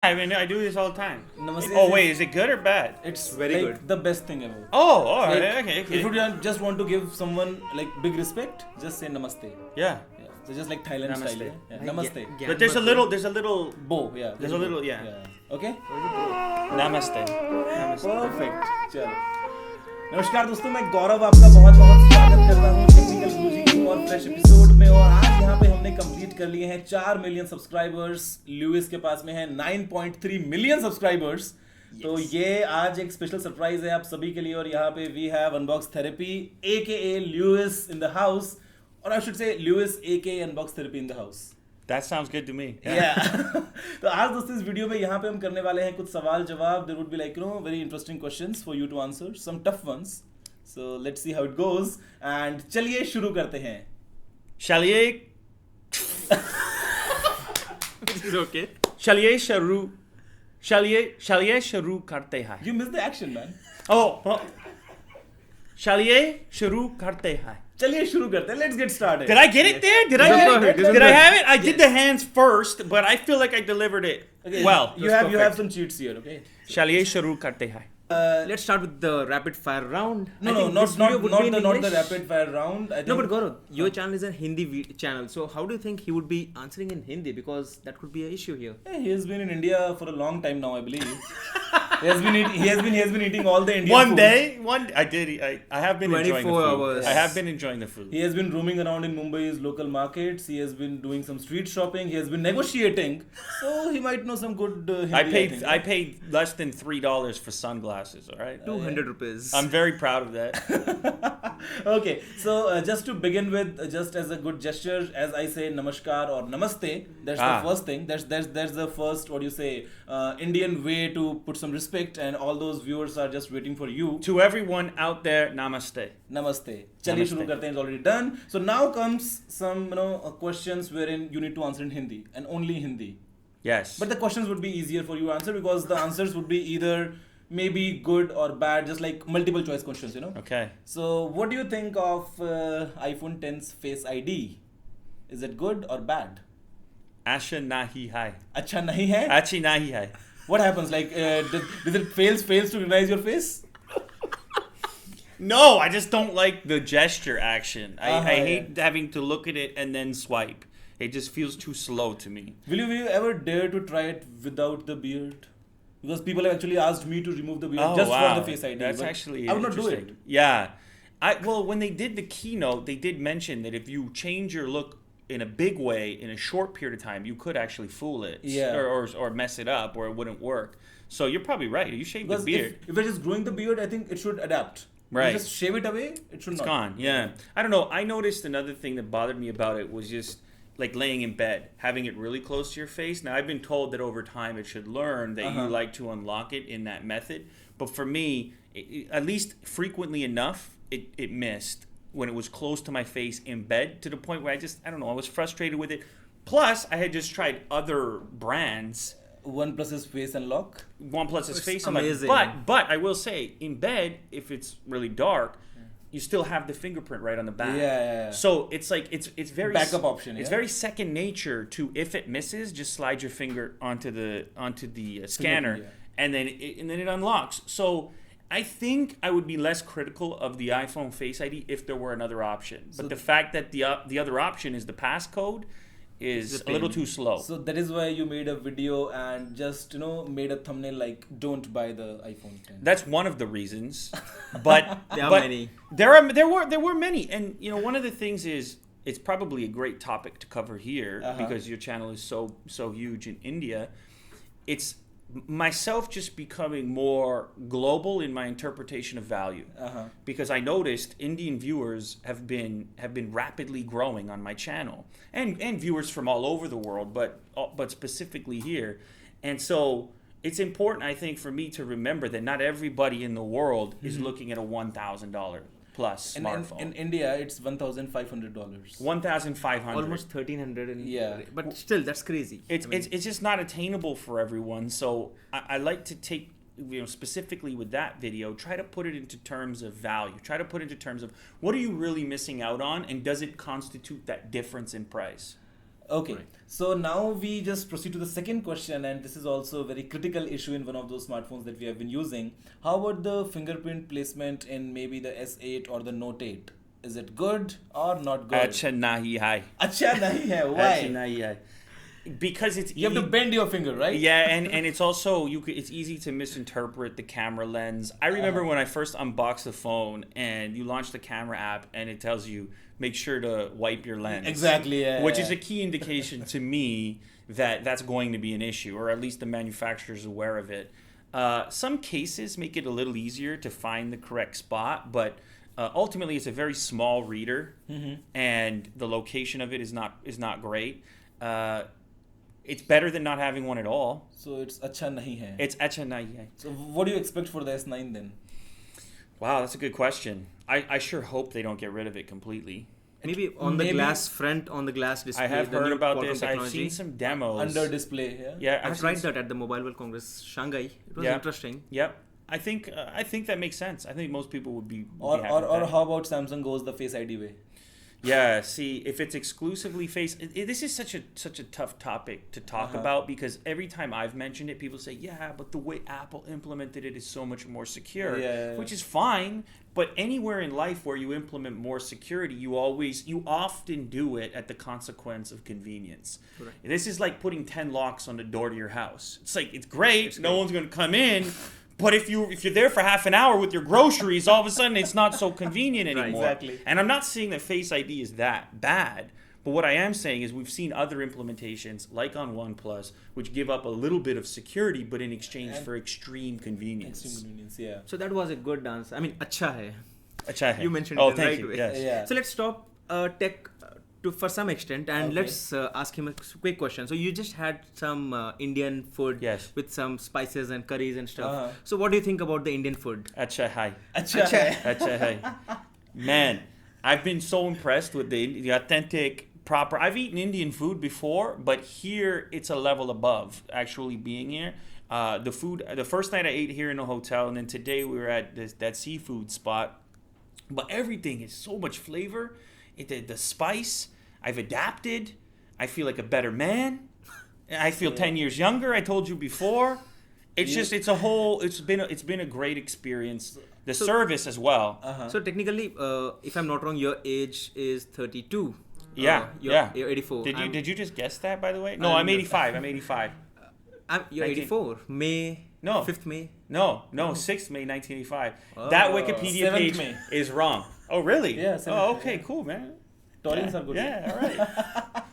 I mean, I do this all the time. Namaste. Oh wait, is it good or bad? It's very like good. the best thing ever. Oh, all right, Like, okay. If you just want to give someone like big respect, just say namaste. Yeah, Yeah. So just like Thailand Namaste. style. Yeah. Namaste. but there's a little Bo. Yeah. There's a little, yeah. Okay. namaste. Perfect चलो नमस्कार दोस्तों मैं गौरव आपका बहुत बहुत स्वागत करता हूँ टेक्निकल गुरुजी की और फ्रेश एपिसोड में। और आज यहाँ पे हमने कंप्लीट कर लिए हैं 4 मिलियन सब्सक्राइबर्स। ल्यूइस के पास में है 9.3 मिलियन सब्सक्राइबर्स। तो ये आज एक स्पेशल सरप्राइज है आप सभी के लिए। और यहाँ पे we have Unbox Therapy AKA Lewis in the house, और I should say Lewis AKA Unbox Therapy in the house. That sounds good to me. तो आज दोस्तों इस वीडियो में यहाँ पे हम करने वाले हैं कुछ सवाल जवाब। There would be like very interesting questions for you to answer, some tough ones. So let's see how it goes and चलिए शुरू करते हैं। Chalier, This is okay. chalier sharu karte hai. You miss the action man. Oh, chalier sharu karte hai. चलिए शुरू करते हैं। Let's get started. Did I get it there? Did I This is get it? perfect. This is Did I good. have it? I did the hands first, but I feel like I delivered it well. You have some cheats here, okay? Chalier sharu karte hai. Let's start with the rapid fire round. No, I think not this video would be in the English. rapid fire round. I No, think- but Gaurav, your channel is a Hindi channel. So how do you think he would be answering in Hindi? Because that could be an issue here. Yeah, he has been in India for a long time now, I believe. he has been eating all the Indian food. I have been enjoying the 24 food. hours. I have been enjoying the food. He has been roaming around in Mumbai's local markets. He has been doing some street shopping. He has been negotiating. So he might know some good Hindi, think. I paid less than $3 for sunglasses. All right, 200 rupees. I'm very proud of that. Okay, so just to begin with, just as a good gesture, as I say namaskar or namaste, that's the first thing. That's the first, what do you say, Indian way to put some respect, and all those viewers are just waiting for you. To everyone out there, namaste. Namaste. चलिए Namaste. शुरू करते हैं. It's already done. So now comes some questions wherein you need to answer in Hindi and only Hindi. Yes. But the questions would be easier for you to answer because the answers would be either maybe good or bad, just like multiple choice questions, Okay. So what do you think of iPhone 10's Face ID? Is it good or bad? Asha nahi hai. अच्छा नहीं है? Achi nahi hai. What happens? Like, does it fails to recognize your face? No, I just don't like the gesture action. I hate having to look at it and then swipe. It just feels too slow to me. Will you ever dare to try it without the beard? Because people have actually asked me to remove the beard just for the Face ID. That's but actually I would not do interesting. it. Yeah. Well, when they did the keynote, they did mention that if you change your look in a big way in a short period of time, you could actually fool it. Yeah. Or mess it up, or it wouldn't work. So you're probably right. You shave Because the beard. if it is growing the beard, I think it should adapt. Right. You just shave it away, it should It's not. gone. Yeah. I don't know. I noticed another thing that bothered me about it was just like laying in bed, having it really close to your face. Now, I've been told that over time it should learn that you like to unlock it in that method. But for me, at least frequently enough, it missed when it was close to my face in bed, to the point where I don't know, I was frustrated with it. Plus, I had just tried other brands. OnePlus's Face Unlock. OnePlus's It's Face Unlock. amazing. But I will say, in bed, if it's really dark, you still have the fingerprint right on the back. Yeah. So it's like it's very Backup option. It's yeah? very second nature to, if it misses, just slide your finger onto the scanner, and then it unlocks. So I think I would be less critical of the iPhone Face ID if there were another option. But the fact that the other option is the passcode is a little too slow. So that is why you made a video and just made a thumbnail like "Don't buy the iPhone 10." That's one of the reasons, but There are but many. There were many, and one of the things is it's probably a great topic to cover here because your channel is so huge in India. It's myself just becoming more global in my interpretation of value, because I noticed Indian viewers have been rapidly growing on my channel, and viewers from all over the world, but specifically here, and so it's important, I think, for me to remember that not everybody in the world is looking at a $1,000 plus smartphone. In India, it's $1,500. 1,500. Almost 1,300. Yeah. But still, that's crazy. It's just not attainable for everyone. So I like to take, specifically with that video, try to put it into terms of value. Try to put it into terms of what are you really missing out on, and does it constitute that difference in price? Okay, so now we just proceed to the second question, and this is also a very critical issue in one of those smartphones that we have been using. How about the fingerprint placement in maybe the S8 or the Note 8? Is it good or not good? Acha nahi hai. Acha nahi hai. Why? Acha nahi hai. Because it's You have to bend your finger, right? Yeah, and it's also it's easy to misinterpret the camera lens. I remember when I first unboxed the phone and you launch the camera app and it tells you make sure to wipe your lens. Exactly. Yeah, which is a key indication to me that that's going to be an issue, or at least the manufacturer is aware of it. Some cases make it a little easier to find the correct spot, but ultimately it's a very small reader, and the location of it is not great. It's better than not having one at all. So it's acha nahi hai. It's acha nahi hai. So what do you expect for the S9 then? Wow, that's a good question. I sure hope they don't get rid of it completely. Maybe on the glass front, on the glass display. I have the heard new about Qualcomm this. technology. I've seen some demos. Under display, yeah? Yeah, I tried that at the Mobile World Congress, Shanghai. It was interesting. Yep. I think that makes sense. I think most people would be happy Or with that. how about Samsung goes the Face ID way? Yeah, see, if it's exclusively Face, this is such a tough topic to talk about, because every time I've mentioned it, people say, yeah, but the way Apple implemented it is so much more secure, which is fine. But anywhere in life where you implement more security, you often do it at the consequence of convenience. Correct. This is like putting 10 locks on the door to your house. It's like, it's great, no one's going to come in. But if you're there for half an hour with your groceries, all of a sudden it's not so convenient anymore. Right, exactly. And I'm not saying that Face ID is that bad. But what I am saying is we've seen other implementations, like on OnePlus, which give up a little bit of security, but in exchange for extreme convenience. Extreme convenience, yeah. So that was a good answer. I mean, acha hai. Acha hai. You mentioned it in the thank right you. way. Yes. Yeah. So let's stop tech for some extent, and let's ask him a quick question. So you just had some Indian food with some spices and curries and stuff. So what do you think about the Indian food? Acha hai. Acha hai. Acha hai. Man, I've been so impressed with the authentic, proper. I've eaten Indian food before, but here it's a level above actually being here. The food, the first night I ate here in a hotel, and then today we were at that seafood spot. But everything is so much flavor. The spice, I've adapted. I feel like a better man. I feel 10 years younger. I told you before. It's just, it's been a great experience. The service as well. So technically, if I'm not wrong, your age is 32. Yeah, You're 84. Did you just guess that, by the way? No, I'm 85. I'm 85. You're 84. May. No. 5th May. No, 6th May 1985. That Wikipedia page May. is wrong. Oh, really? Yeah. 7th Okay, cool, man. Taurines are good. Yeah, all right.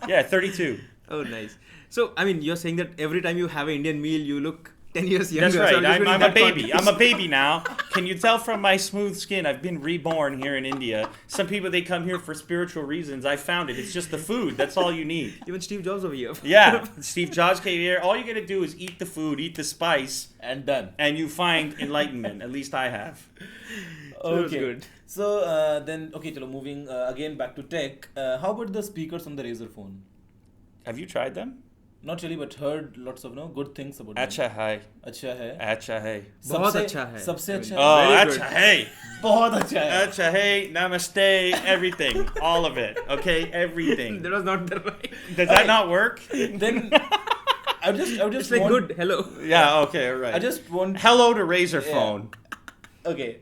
Yeah, 32. Oh, nice. So, I mean, you're saying that every time you have an Indian meal, you look 10 years younger. That's right. So I'm a baby. I'm a baby now. Can you tell from my smooth skin? I've been reborn here in India. Some people, they come here for spiritual reasons. I found it. It's just the food. That's all you need. Even Steve Jobs over here. Yeah. Steve Jobs came here. All you got to do is eat the food, eat the spice. And done. And you find enlightenment. At least I have. Okay. Good. So then, chalo, moving again back to tech. How about the speakers on the Razer phone? Have you tried them? Not really, but heard lots of good things about them. Acha hai. अच्छा है. Acha hai. बहुत अच्छा है. सबसे अच्छा है. Oh, acha hai. बहुत अच्छा है. Acha hai, namaste, everything. All of it. Okay, everything. That was not the right. Does that not work? Then I would just It's like good. Hello. Yeah, okay, all right. I just want hello to Razer phone. Okay.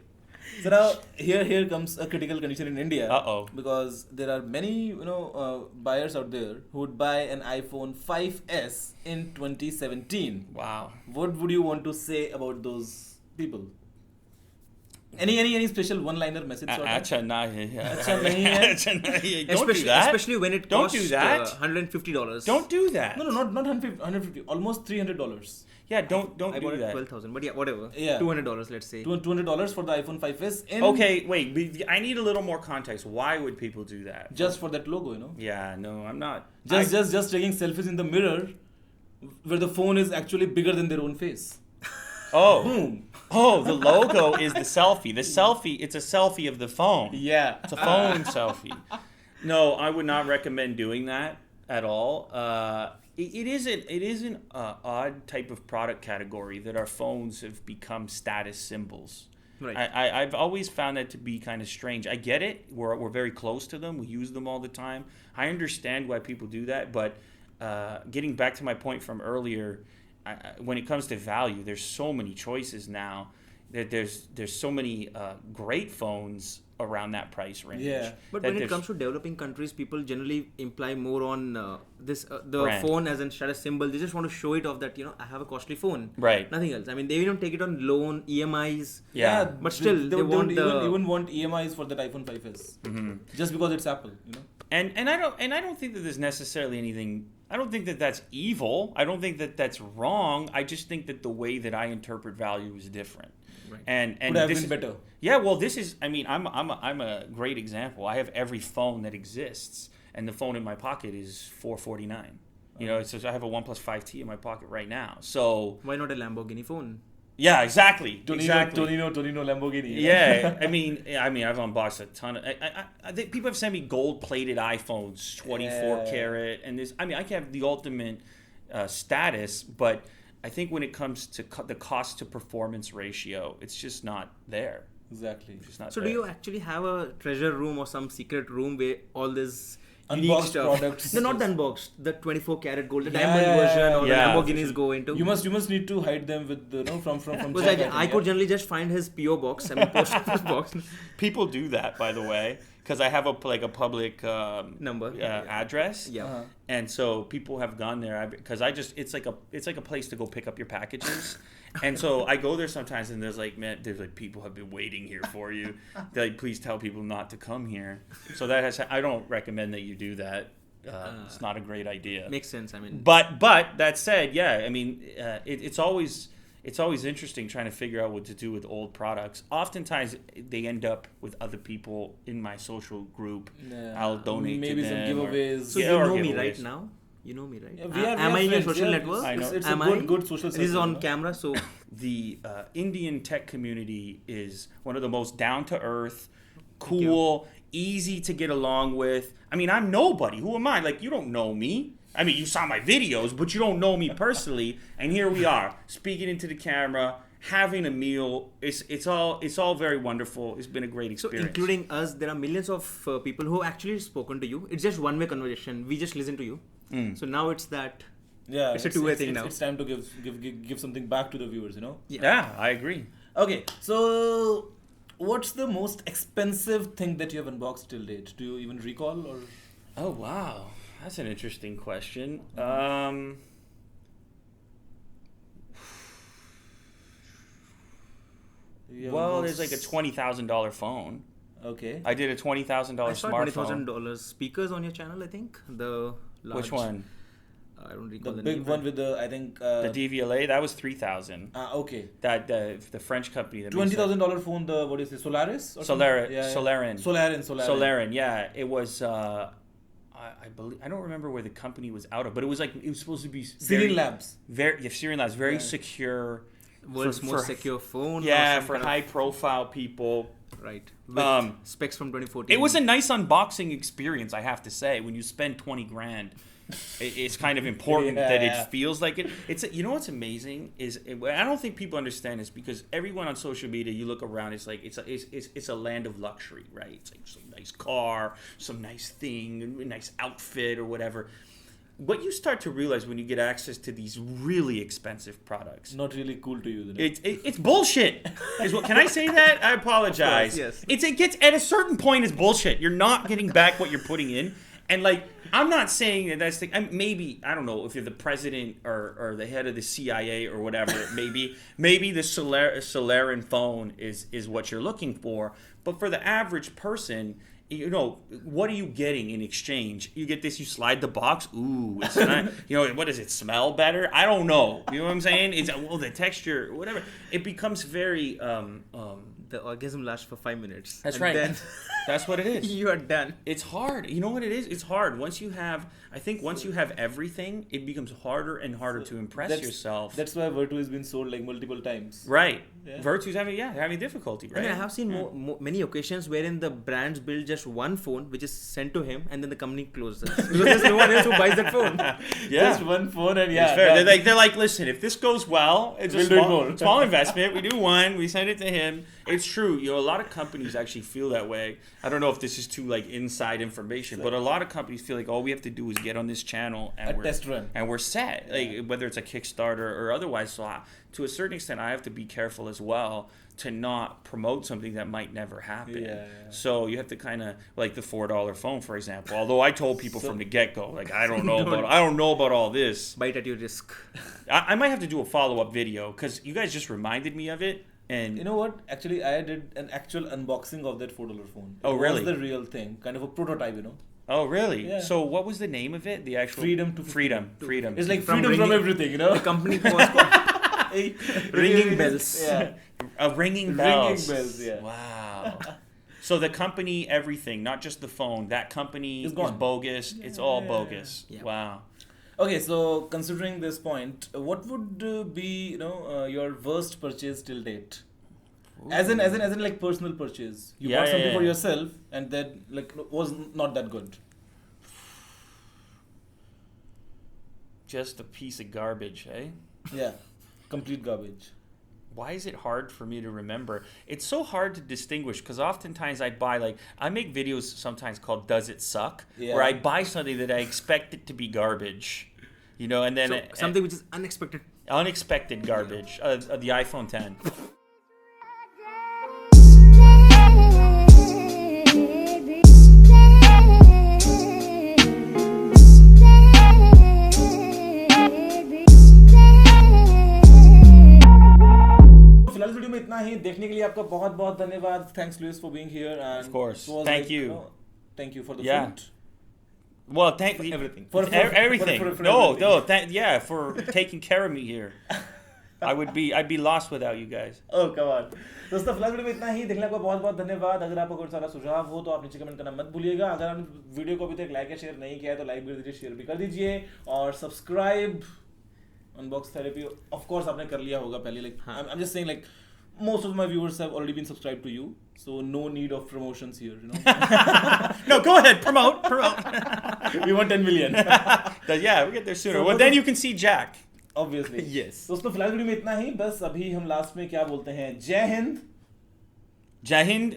So now here comes a critical condition in India. Because there are many buyers out there who would buy an iPhone 5s in 2017. Wow. What would you want to say about those people? Any special one-liner message? Acha nahi. Acha nahi hai. Acha nahi. Don't do that. Especially when it costs $150. Don't do that. No, not 150. Almost $300. Yeah, don't I do bought that. 12,000, but yeah, whatever. Yeah. $200, let's say. $200 for the iPhone 5s. Okay, wait. I need a little more context. Why would people do that? Just for that logo, Yeah, no, I'm not. Just taking selfies in the mirror, where the phone is actually bigger than their own face. Oh. Boom. Oh, the logo is the selfie. The selfie, it's a selfie of the phone. Yeah. It's a phone selfie. No, I would not recommend doing that at all. It is an odd type of product category that our phones have become status symbols. Right. I've always found that to be kind of strange. I get it. We're very close to them. We use them all the time. I understand why people do that, but getting back to my point from earlier, when it comes to value, there's so many choices now. There's so many great phones around that price range. Yeah. But when it comes to developing countries, people generally imply more on the brand. phone as a status symbol. They just want to show it off that, I have a costly phone. Right. Nothing else. I mean, they even take it on loan, EMIs. Yeah. But still, they don't want even want EMIs for that iPhone 5s. Just because it's Apple, And I don't think that there's necessarily anything. I don't think that that's evil. I don't think that that's wrong. I just think that the way that I interpret value is different. Right. And could have this been is, better. Yeah, well, this is. I mean, I'm a great example. I have every phone that exists, and the phone in my pocket is $449. So I have a OnePlus 5T in my pocket right now. So why not a Lamborghini phone? yeah, exactly. Tonino Lamborghini. Yeah, I mean, I've unboxed a ton of. I think people have sent me gold-plated iPhones, 24 karat, and this. I mean, I can have the ultimate status, but I think when it comes to the cost to performance ratio, it's just not there. Exactly. It's just not So there. do you actually have a treasure room or some secret room where all this Unboxed stuff. products. No, not the unboxed. The 24 karat gold, the diamond version, or the Lamborghinis go into. You must need to hide them with from. Because I could generally just find his PO box. I mean, post office box. People do that, by the way, because I have a public number address. Yeah. And so people have gone there because it's like a place to go pick up your packages. And so I go there sometimes, and there's like people have been waiting here for you. They're like, please tell people not to come here. So I don't recommend that you do that. It's not a great idea. Makes sense. I mean, but that said, yeah, I mean, it's always interesting trying to figure out what to do with old products. Oftentimes they end up with other people in my social group. Yeah. I'll donate maybe to them. Some giveaways. So you know me right now. You know me, right? Yeah, am I in your friends. social network? I know. It's a good social circle. This is on camera, so... The Indian tech community is one of the most down-to-earth, cool, easy to get along with. I mean, I'm nobody. Who am I? Like, you don't know me. I mean, you saw my videos, but you don't know me personally. And here we are, speaking into the camera, having a meal. It's all very wonderful. It's been a great experience. So, including us, there are millions of people who have actually spoken to you. It's just one-way conversation. We just listen to you. So now it's that. Yeah, it's a two-way thing now. It's time to give something back to the viewers, Yeah, I agree. Okay, so what's the most expensive thing that you have unboxed till date? Do you even recall or? Oh wow, that's an interesting question. Well, there's like a $20,000 phone. Okay. I did a $20,000 smartphone. $20,000 speakers on your channel, I think. The large, which one? I don't recall the big name. one with the, I think... the DVLA, that was $3,000. Okay. That the French company. That $20,000 phone, the, what is it, Solaris? Solarin. Solarin, yeah. It was... I believe, I don't remember where the company was out of, but it was supposed to be... Syrian Labs. Syrian Labs, very secure... World's most secure phone. Yeah, for high-profile people. Right. With specs from 2014. It was a nice unboxing experience, I have to say. When you spend $20,000, it's kind of important that it feels like it. You know what's amazing is I don't think people understand this because everyone on social media, you look around, it's like it's a land of luxury, right? It's like some nice car, some nice thing, a nice outfit or whatever. What you start to realize when you get access to these really expensive products, not really cool to you. It's bullshit. Can I say that? I apologize. Yes. It gets at a certain point, it's bullshit. You're not getting back what you're putting in, and like I'm not saying that that's maybe I don't know if you're the president or the head of the CIA or whatever. maybe the Solarin phone is what you're looking for, but for the average person. What are you getting in exchange? You get this, you slide the box. Ooh, it's not, what does it smell better? I don't know. You know what I'm saying? It's the texture, whatever. It becomes very the orgasm lasts for 5 minutes. That's and right. Then that's what it is. You are done. It's hard. You know what it is? It's hard. Once you have everything, it becomes harder and harder to impress yourself. That's why Virtu has been sold like multiple times. Right. Yeah. Virtu's having difficulty, right? I mean, I have seen many occasions wherein the brands build just one phone, which is sent to him, and then the company closes because there's no one else who buys that phone. Just one phone, and it's fair. They're like, listen, if this goes well, it's a small investment. We do one, we send it to him. it's true. You know, a lot of companies actually feel that way. I don't know if this is too like inside information, but a lot of companies feel like all we have to do is get on this channel and we're set. Like whether it's a Kickstarter or otherwise. So to a certain extent, I have to be careful as well to not promote something that might never happen. So you have to kind of like the $4 phone, for example. Although I told people from the get-go, like I don't know about all this. Bite at your risk. I might have to do a follow-up video because you guys just reminded me of it. And you know what? Actually, I did an actual unboxing of that $4 phone. Oh, really? It was the real thing, kind of a prototype, you know. Oh, really? Yeah. So what was the name of it? The actual Freedom. It's like freedom from everything, you know. The company was called Ringing Bells. Yeah. Ringing Bells. Ringing Bells, yeah. Wow. So the company, everything, not just the phone, that company is bogus. Yeah. It's all bogus. Yeah. Wow. Okay, so considering this point, what would be, your worst purchase till date? Ooh. As in like personal purchase. You bought something for yourself and that like was not that good. Just a piece of garbage, eh? Yeah. Complete garbage. Why is it hard for me to remember? It's so hard to distinguish because oftentimes I make videos sometimes called Does It Suck? Yeah. Where I buy something that I expect it to be garbage. You know, and then... So something which is unexpected. Unexpected garbage. The iPhone 10. इतना ही देखने के लिए आपका बहुत बहुत धन्यवाद. Thanks Luis for being here and of course thank you. Thank you for the food. Well, thank you everything. For everything. For taking care of me here. I'd be lost without you guys. Oh, come on. दोस्तों फिलहाल video में इतना ही. देखने का बहुत बहुत धन्यवाद. अगर आपको कोई सारा सुझाव हो तो आप नीचे कमेंट करना मत भूलिएगा. अगर आपने वीडियो को अभी तक लाइक या शेयर नहीं किया है तो लाइक भी कर दीजिए, शेयर भी कर दीजिए और subscribe Unbox Therapy of course आपने कर लिया होगा पहले. Like I'm just saying, like most of my viewers have already been subscribed to you, so no need of promotions here, you know. No, go ahead, promote. We want 10 million. Yeah, we get there sooner. Well, then you can see Jack. Obviously. Yes. दोस्तों फिलहाल video में इतना ही. बस अभी हम last में क्या बोलते हैं? जय हिंद. जय Hind.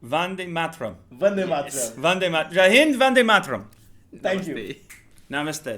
Vande Matram. Vande Matram. Vande Matram. Jai Hind, Vande Matram. Thank you. Namaste.